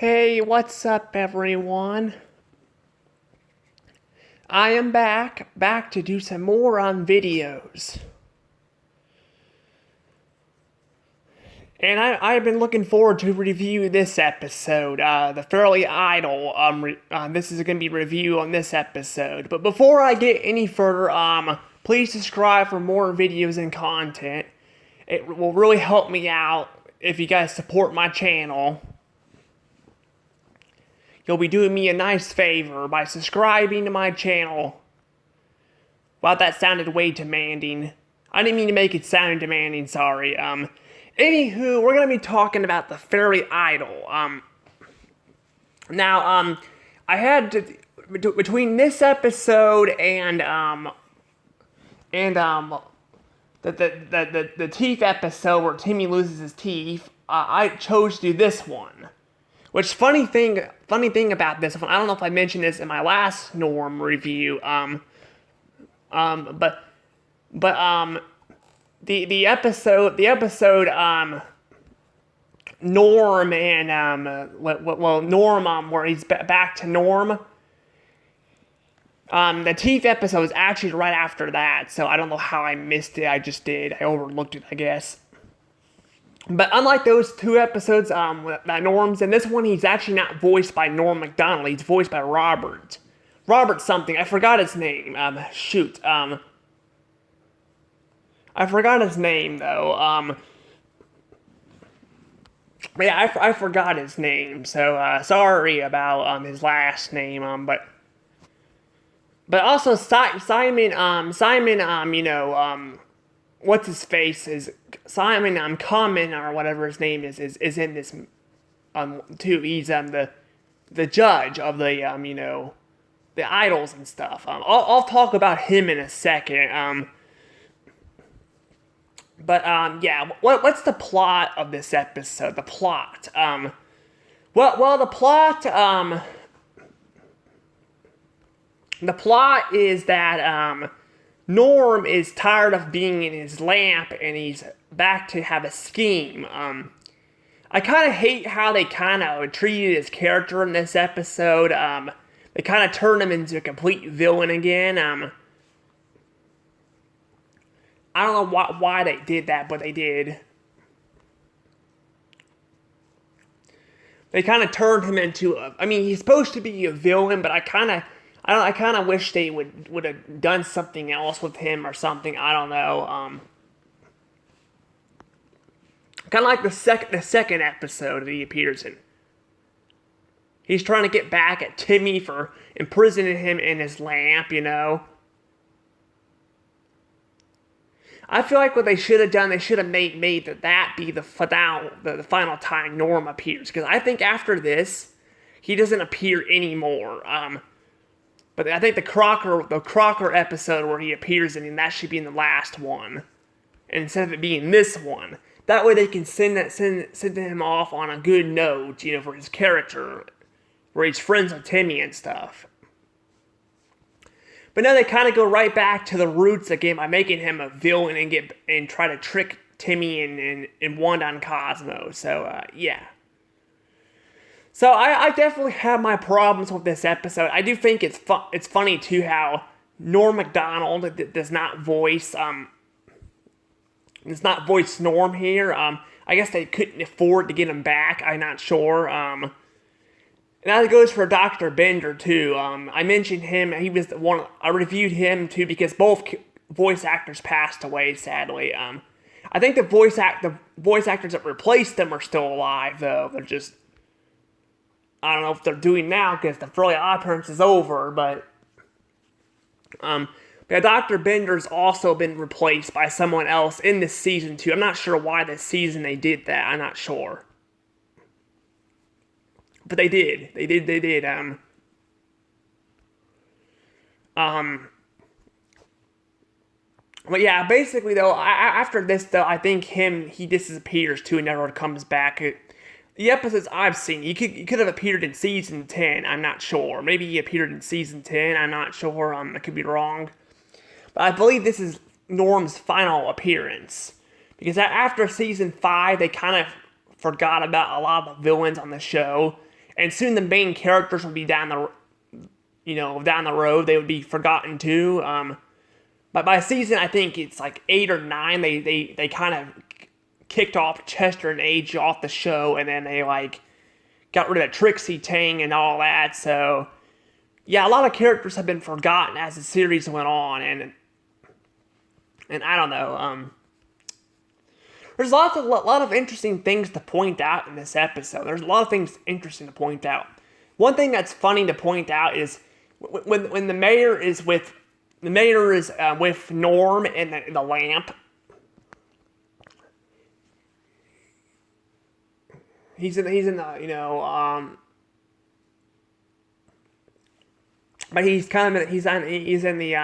Hey, what's up, everyone? I am back to do some more on videos. And I've been looking forward to review this episode, the Fairly Idle. This is going to be review on this episode. But before I get any further, please subscribe for more videos and content. It will really help me out if you guys support my channel. You'll be doing me a nice favor by subscribing to my channel. Wow, that sounded way demanding. I didn't mean to make it sound demanding, sorry. Anywho, we're gonna be talking about the Fairly Idle. I had to, between this episode and the teeth episode where Timmy loses his teeth, I chose to do this one. Which funny thing about this one, I don't know if I mentioned this in my last Norm review, the episode Norm and Norm where he's back to Norm. The teeth episode was actually right after that, so I don't know how I missed it. I just did. I overlooked it, I guess. But unlike those two episodes, that Norm's in this one, he's actually not voiced by Norm Macdonald. He's voiced by Robert something. I forgot his name. I forgot his name though. But yeah, I forgot his name. So sorry about his last name. But also Simon. What's his face is Simon Common or whatever his name is in this too. He's the judge of the the idols and stuff. I'll talk about him in a second. Yeah, what's the plot of this episode? The plot. The plot is that Norm is tired of being in his lamp and he's back to have a scheme. I kind of hate how they kind of treated his character in this episode. They kind of turned him into a complete villain again. I don't know why they did that, but they did. They kind of turned him into he's supposed to be a villain, but I kind of wish they would have done something else with him or something. I don't know. Kind of like the second episode that he appears in. He's trying to get back at Timmy for imprisoning him in his lamp. I feel like what they should have done, they should have made that be the final time Norm appears. Because I think after this, he doesn't appear anymore. But I think the Crocker episode where he appears in, that should be in the last one, and instead of it being this one. That way they can send him off on a good note, for his character, where he's friends with Timmy and stuff. But now they kind of go right back to the roots again by making him a villain and try to trick Timmy and Wanda and Cosmo. So yeah. So I definitely have my problems with this episode. I do think it's funny too how Norm Macdonald does not voice Norm here. I guess they couldn't afford to get him back. I'm not sure. And that goes for Dr. Bender too. I mentioned him. He was the one I reviewed him too because both voice actors passed away sadly. I think the voice actors that replaced them are still alive though. They're just, I don't know if they're doing now because the Fairly OddParents is over, but Dr. Bender's also been replaced by someone else in this season too. I'm not sure why this season they did that. I'm not sure. But they did. They did. But yeah, basically though, after this though, I think he disappears too and never comes back. The episodes I've seen, he could have appeared in season 10. I'm not sure. Maybe he appeared in season 10. I'm not sure. I could be wrong. But I believe this is Norm's final appearance because after season 5, they kind of forgot about a lot of the villains on the show. and soon the main characters will be down the road. They would be forgotten too. But by season, I think it's like 8 or 9, they kind of kicked off Chester and AJ off the show, and then they like got rid of Trixie Tang and all that. So yeah, a lot of characters have been forgotten as the series went on, and I don't know. There's a lot of interesting things to point out in this episode. There's a lot of things interesting to point out. One thing that's funny to point out is when the mayor is with Norm and the lamp. He's in the but he's in the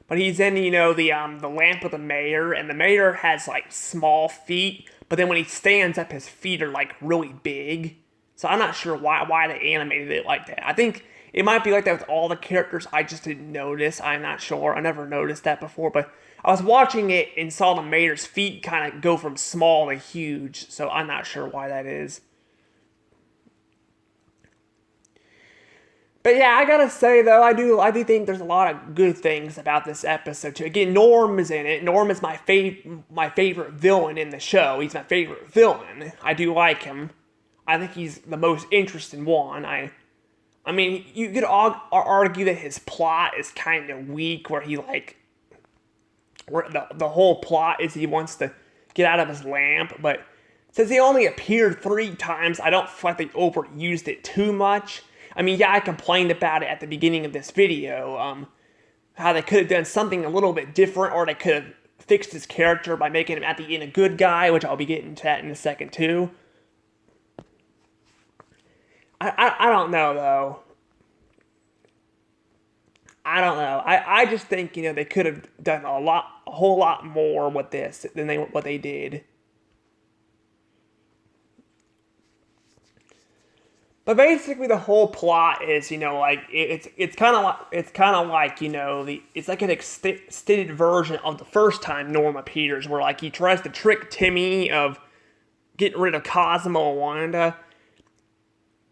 but he's in the lamp with the mayor, and the mayor has like small feet, but then when he stands up, his feet are like really big. So I'm not sure why they animated it like that. I think it might be like that with all the characters. I just didn't notice. I'm not sure. I never noticed that before, but I was watching it and saw the mayor's feet kind of go from small to huge. So I'm not sure why that is. But yeah, I gotta say though, I do think there's a lot of good things about this episode too. Again, Norm is in it. Norm is my favorite villain in the show. He's my favorite villain. I do like him. I think he's the most interesting one. I mean, you could argue that his plot is kind of weak, where the whole plot is he wants to get out of his lamp, but since he only appeared 3 times, I don't feel like they overused it too much. I mean, yeah, I complained about it at the beginning of this video, how they could have done something a little bit different, or they could have fixed his character by making him at the end a good guy, which I'll be getting to that in a second too. I don't know though. I don't know. I just think they could have done a whole lot more with this than what they did. But basically, the whole plot is, it's kind of like it's like an extended version of the first time Norm appears, where like he tries to trick Timmy of getting rid of Cosmo and Wanda,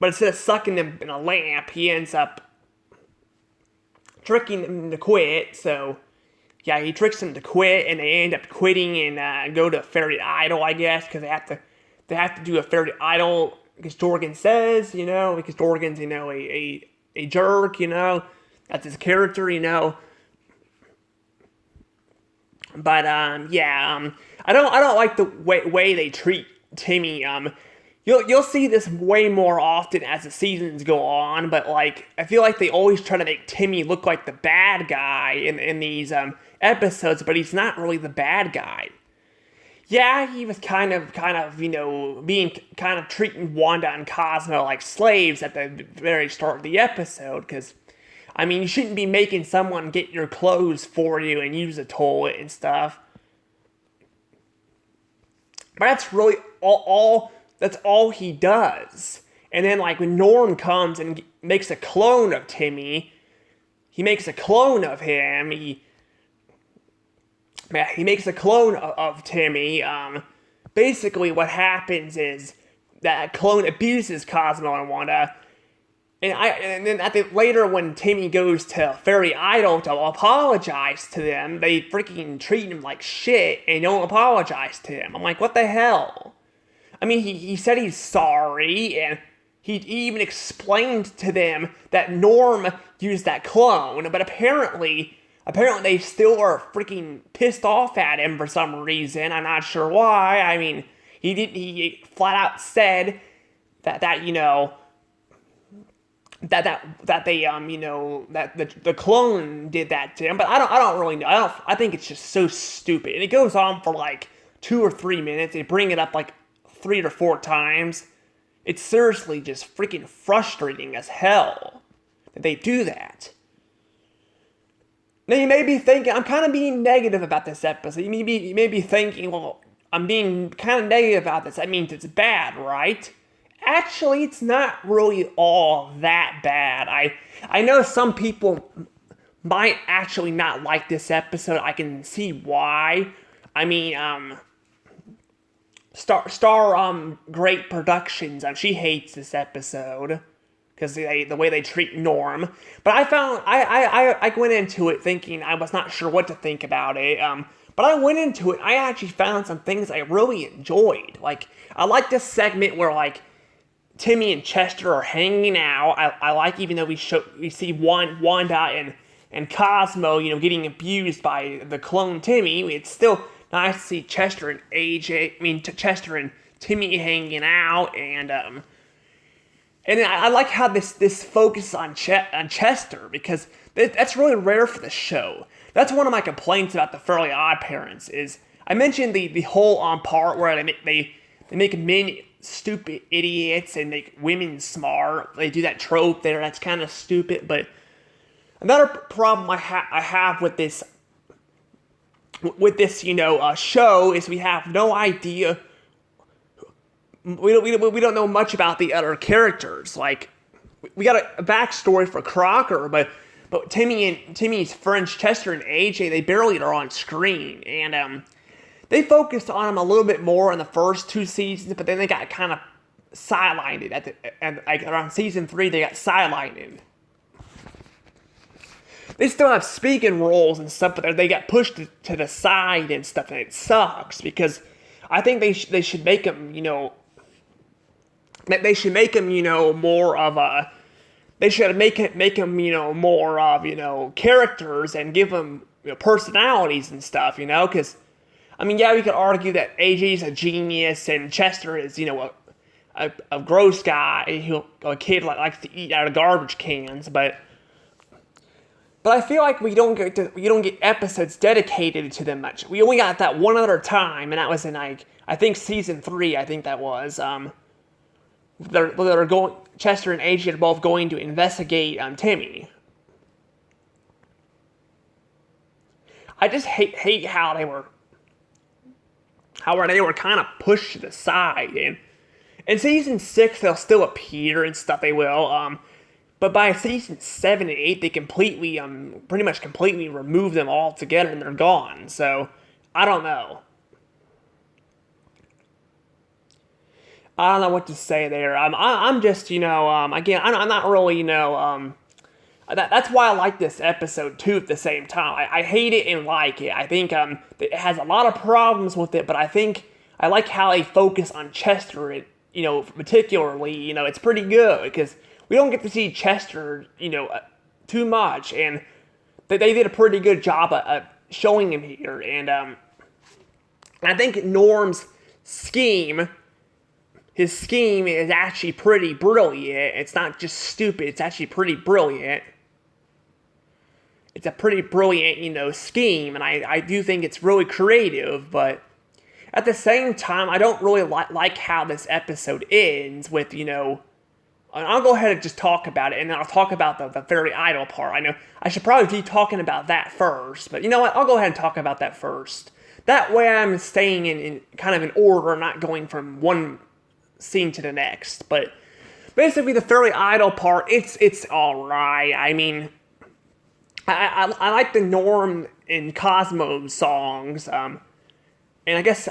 but instead of sucking them in a lamp, he ends up tricking them to quit. So yeah, he tricks them to quit, and they end up quitting and go to Fairy Idol, I guess, because they have to do a Fairy Idol. Because Dorgan says, because Dorgan's, a jerk, that's his character, But, I don't like the way they treat Timmy. You'll see this way more often as the seasons go on, but, like, I feel like they always try to make Timmy look like the bad guy in these, episodes, but he's not really the bad guy. Yeah, he was kind of, being kind of treating Wanda and Cosmo like slaves at the very start of the episode, because, I mean, you shouldn't be making someone get your clothes for you and use a toilet and stuff. But that's really that's all he does. And then, like, when Norm comes and makes a clone of Timmy, he makes a clone of him, he makes a clone of Timmy. Basically, what happens is that clone abuses Cosmo and Wanda, and then later when Timmy goes to Fairy Idol to apologize to them, they freaking treat him like shit and don't apologize to him. I'm like, what the hell? I mean, he said he's sorry, and he even explained to them that Norm used that clone, but apparently they still are freaking pissed off at him for some reason. I'm not sure why. I mean, he flat out said that the clone did that to him. But I don't really know. I think it's just so stupid. And it goes on for like 2 or 3 minutes. They bring it up like 3 or 4 times. It's seriously just freaking frustrating as hell that they do that. Now, you may be thinking, I'm kind of being negative about this episode. You may be thinking, well, I'm being kind of negative about this. That means it's bad, right? Actually, it's not really all that bad. I know some people might actually not like this episode. I can see why. I mean, Great Productions. She hates this episode because the way they treat Norm. But I went into it thinking I was not sure what to think about it. But I went into it. I actually found some things I really enjoyed. Like I like this segment where like Timmy and Chester are hanging out. I like even though we see Wanda and Cosmo, getting abused by the clone Timmy. It's still nice to see Chester and Chester and Timmy hanging out, and then I like how this focus on Chester, because that's really rare for the show. That's one of my complaints about the Fairly Odd Parents. Is I mentioned the whole part where they make men stupid idiots and make women smart. They do that trope there. That's kind of stupid. But another problem I have with this show is we have no idea. We don't know much about the other characters. Like we got a backstory for Crocker, but Timmy's friends Chester and AJ, they barely are on screen, and they focused on them a little bit more in the first 2 seasons, but then they got kind of sidelined around season 3. They got sidelined. They still have speaking roles and stuff, but they got pushed to the side and stuff, and it sucks because I think they should make them, more of a. They should make them, more of, characters and give them personalities and stuff, because, we could argue that AJ's a genius and Chester is, a gross guy, a kid likes to eat out of garbage cans, but I feel like we don't get episodes dedicated to them much. We only got that one other time, and that was in I think season 3. I think that was. They're going. Chester and AJ are both going to investigate Timmy. I just hate how they were kind of pushed to the side. And in season 6 they'll still appear and stuff. They will. But by season 7 and 8 they pretty much completely remove them altogether and they're gone. So I don't know. I don't know what to say there. I'm just, again, I'm not really, that's why I like this episode too at the same time. I hate it and like it. I think it has a lot of problems with it, but I think I like how they focus on Chester, particularly, it's pretty good because we don't get to see Chester, too much, and they did a pretty good job of showing him here, and I think Norm's scheme. His scheme is actually pretty brilliant. It's not just stupid. It's actually pretty brilliant. It's a pretty brilliant, scheme, and I do think it's really creative, but at the same time, I don't really like how this episode ends with, I'll go ahead and just talk about it, and then I'll talk about the Very Idle part. I know I should probably be talking about that first, but you know what? I'll go ahead and talk about that first. That way I'm staying in kind of an order, not going from one scene to the next. But basically the Fairly Idle part, it's alright. I like the Norm and Cosmo songs, and I guess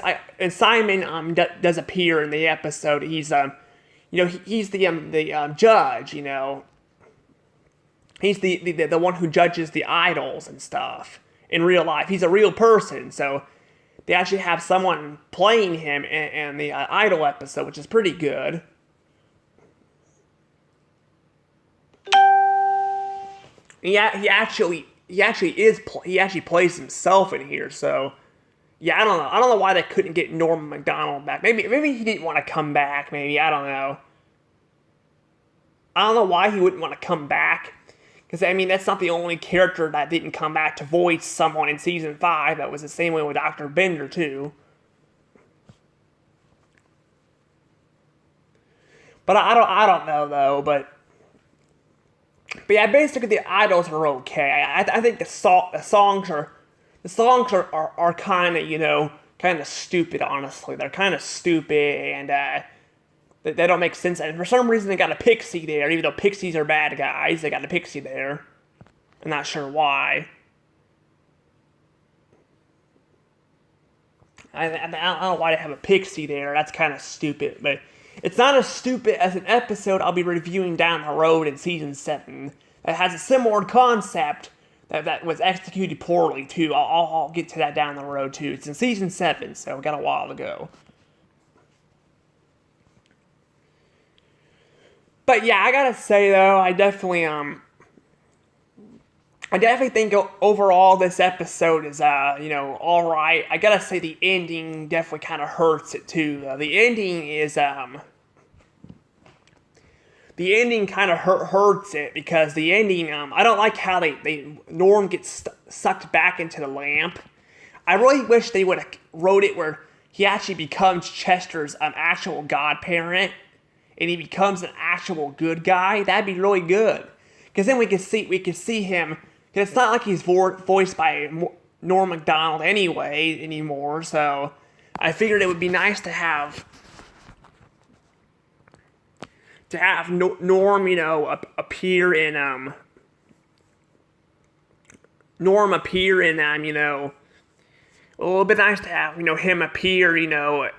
Simon does appear in the episode. He's he's the judge. He's the one who judges the idols and stuff in real life. He's a real person, so they actually have someone playing him in the Idol episode, which is pretty good. Yeah, he actually plays himself in here. So yeah, I don't know. I don't know why they couldn't get Norman Macdonald back. Maybe he didn't want to come back. Maybe, I don't know. I don't know why he wouldn't want to come back. Because, that's not the only character that didn't come back to voice someone in Season 5. That was the same way with Dr. Bender, too. But I don't know, though. But yeah, basically the idols are okay. I think the songs are kind of stupid, honestly. They're kind of stupid, and they don't make sense. And for some reason, they got a Pixie there, even though Pixies are bad guys. They got a Pixie there. I'm not sure why. I don't know why they have a pixie there. That's kind of stupid, but it's not as stupid as an episode I'll be reviewing down the road in season 7 that has a similar concept that was executed poorly too. I'll get to that down the road too. It's in season 7, so we got a while to go. But yeah, I gotta say though, I definitely think overall this episode is all right. I gotta say the ending definitely kind of hurts it too. The ending is the ending kind of hurts it because the ending I don't like how they Norm gets sucked back into the lamp. I really wish they would have wrote it where he actually becomes Chester's actual godparent and he becomes an actual good guy. That'd be really good because then we could see him. Cause it's not like he's voiced by Norm Macdonald anymore. So I figured it would be nice to have Norm, appear in a little bit nice to have him appear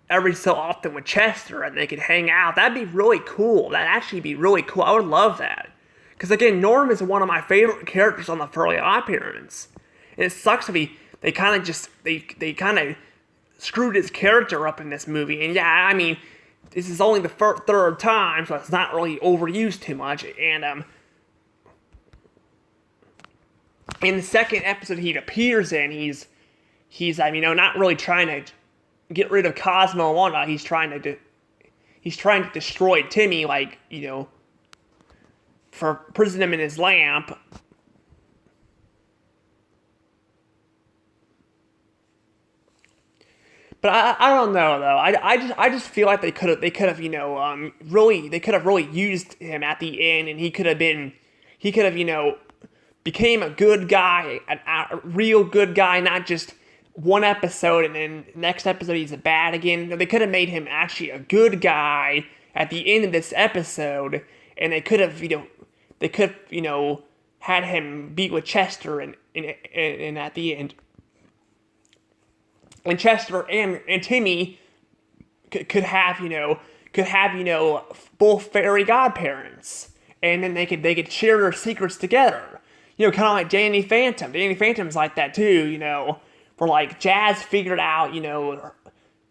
every so often with Chester and they could hang out. That'd be really cool. That'd actually be really cool. I would love that. Because again, Norm is one of my favorite characters on the Fairly OddParents. And it sucks if they kind of screwed his character up in this movie. And yeah, I mean, this is only the third time, so it's not really overused too much. And in the second episode he appears in, he's not really trying to get rid of Cosmo and whatnot. He's trying to destroy Timmy, for imprisoning him in his lamp. But I don't know though. I just feel like they could have really used him at the end, and he could have became a good guy, a real good guy, not just one episode and then next episode he's a bad again. They could have made him actually a good guy at the end of this episode, and they could have had him be with Chester and at the end. And Chester and Timmy could have both fairy godparents, and then they could share their secrets together. Kind of like Danny Phantom. Danny Phantom's like that too. For like Jazz figured out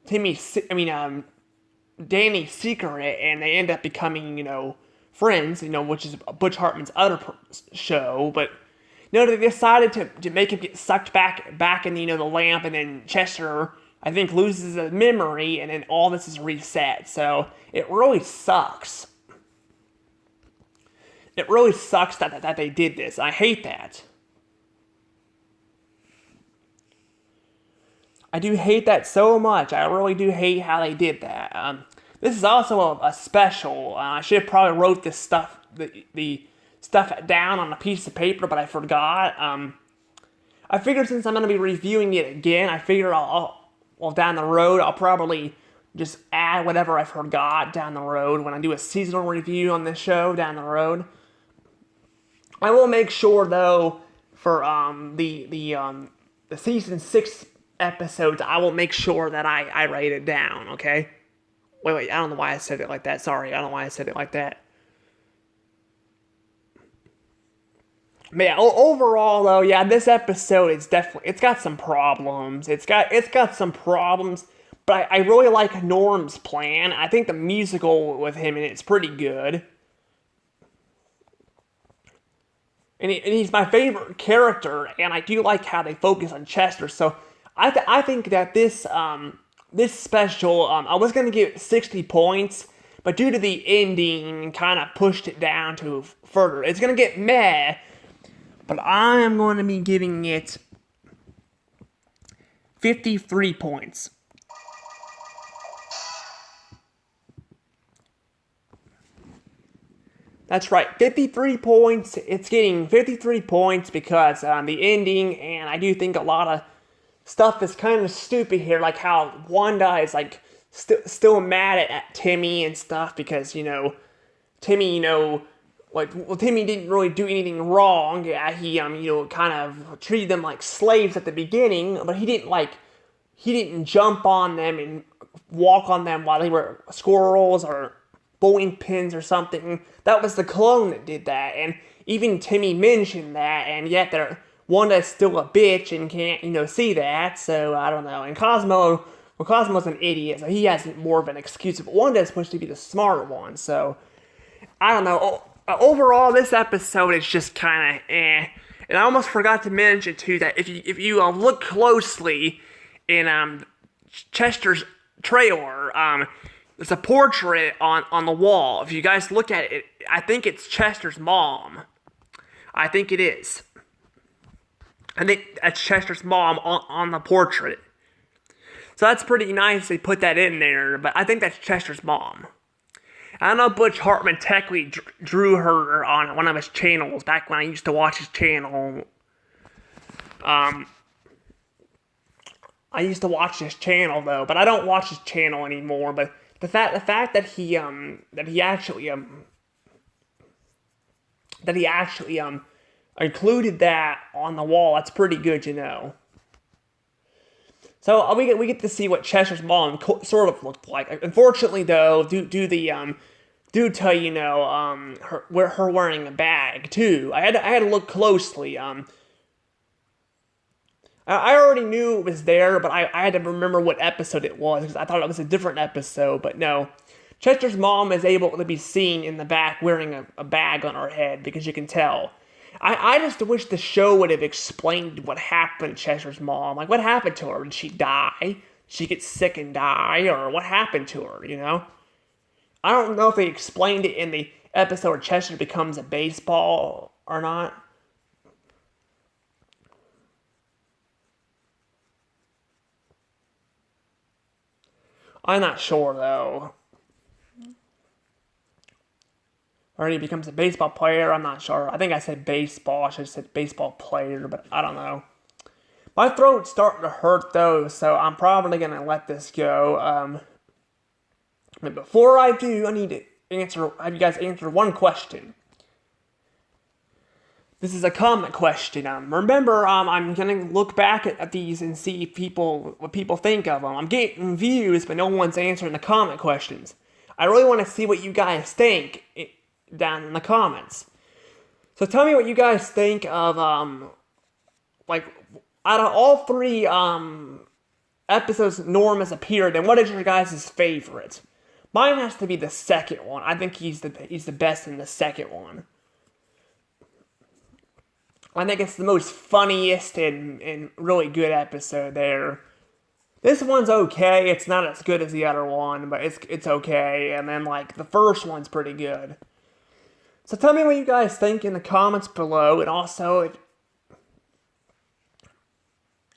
Danny's secret, and they end up becoming friends. Which is Butch Hartman's other show, but. They decided to make him get sucked back in the lamp, and then Chester, I think, loses his memory, and then all this is reset. So it really sucks. It really sucks that they did this. I hate that. I do hate that so much. I really do hate how they did that. This is also a special. I should have probably wrote this stuff, the stuff down on a piece of paper, but I forgot. I figured since I'm going to be reviewing it again, I figure down the road, I'll probably just add whatever I forgot down the road when I do a seasonal review on this show down the road. I will make sure though for the season 6 episodes, I will make sure that I write it down. Okay. Wait. I don't know why I said it like that. Sorry, I don't know why I said it like that. But yeah, overall though, yeah, this episode is it's got some problems. It's got some problems, but I really like Norm's plan. I think the musical with him in it's pretty good. And he's my favorite character, and I do like how they focus on Chester. So I think that this special, I was going to give it 60 points, but due to the ending, kind of pushed it down to further. It's going to get meh. But I am going to be giving it 53 points. That's right, 53 points. It's getting 53 points because the ending, and I do think a lot of stuff is kind of stupid here, like how Wanda is like still mad at Timmy and stuff because, Timmy, Timmy didn't really do anything wrong. Yeah, he, kind of treated them like slaves at the beginning, but he didn't, he didn't jump on them and walk on them while they were squirrels or bowling pins or something. That was the clone that did that, and even Timmy mentioned that, and yet Wanda's still a bitch and can't, see that, so I don't know. And Cosmo's an idiot, so he has more of an excuse, but Wanda's supposed to be the smart one, so I don't know. Overall, this episode is just kind of eh. And I almost forgot to mention, too, that if you look closely in Chester's trailer, there's a portrait on the wall. If you guys look at it, I think it's Chester's mom. I think it is. I think that's Chester's mom on the portrait. So that's pretty nice they put that in there, but I think that's Chester's mom. I know Butch Hartman technically drew her on one of his channels back when I used to watch his channel. I used to watch his channel though, but I don't watch his channel anymore. But the fact that he actually included that on the wall, that's pretty good, So we get to see what Chester's mom sort of looked like. Unfortunately, though, due to her wearing a bag too. I had to look closely. I already knew it was there, but I had to remember what episode it was because I thought it was a different episode. But no, Chester's mom is able to be seen in the back wearing a bag on her head because you can tell. I just wish the show would have explained what happened to Chester's mom. Like, what happened to her? Did she die? Did she get sick and die? Or what happened to her, I don't know if they explained it in the episode where Chester becomes a baseball or not. I'm not sure, though. Or he becomes a baseball player, I'm not sure. I think I said baseball, I should have said baseball player, but I don't know. My throat's starting to hurt though, so I'm probably going to let this go. But before I do, I need to have you guys answer one question. This is a comment question. Remember, I'm going to look back at these and see what people think of them. I'm getting views, but no one's answering the comment questions. I really want to see what you guys think down in the comments. So tell me what you guys think of, out of all three episodes Norm has appeared in, what is your guys' favorite? Mine has to be the second one. I think he's the best in the second one. I think it's the most funniest and really good episode there. This one's okay. It's not as good as the other one, but it's okay. And then the first one's pretty good. So tell me what you guys think in the comments below, and also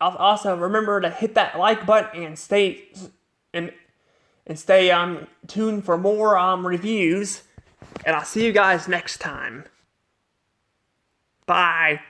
remember to hit that like button and stay tuned for more reviews, and I'll see you guys next time. Bye.